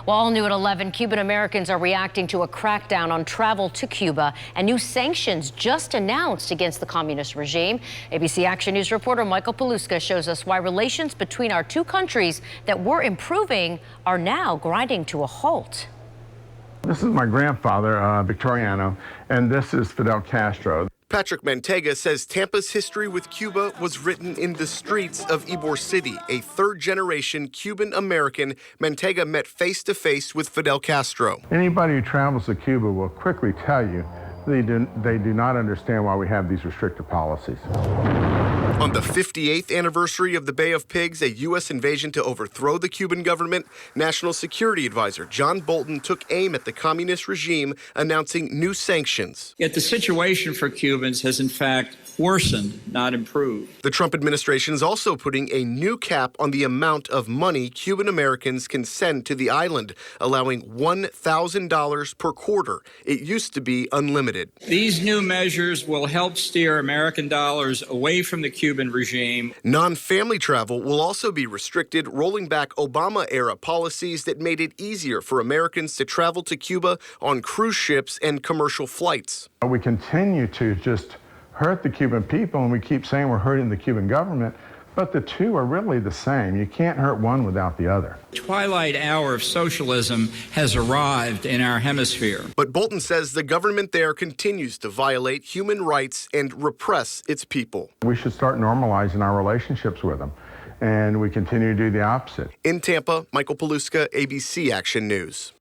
Well, all new at 11, Cuban Americans are reacting to a crackdown on travel to Cuba and new sanctions just announced against the communist regime. ABC Action News reporter Michael Paluska shows us why relations between our two countries that were improving are now grinding to a halt. This is my grandfather, Victoriano, and this is Fidel Castro. Patrick Mantega says Tampa's history with Cuba was written in the streets of Ybor City. A third-generation Cuban American, Mantega met face-to-face with Fidel Castro. Anybody who travels to Cuba will quickly tell you they do not understand why we have these restrictive policies. On the 58th anniversary of the Bay of Pigs, a U.S. invasion to overthrow the Cuban government, National Security Advisor John Bolton took aim at the communist regime, announcing new sanctions. Yet the situation for Cubans has in fact worsened, not improved. The Trump administration is also putting a new cap on the amount of money Cuban Americans can send to the island, allowing $1,000 per quarter. It used to be unlimited. These new measures will help steer American dollars away from the Cuban regime. Non-family travel will also be restricted, rolling back Obama-era policies that made it easier for Americans to travel to Cuba on cruise ships and commercial flights. We continue to just hurt the Cuban people, and we keep saying we're hurting the Cuban government, but the two are really the same. You can't hurt one without the other. The twilight hour of socialism has arrived in our hemisphere. But Bolton says the government there continues to violate human rights and repress its people. We should start normalizing our relationships with them, and we continue to do the opposite. In Tampa, Michael Paluska, ABC Action News.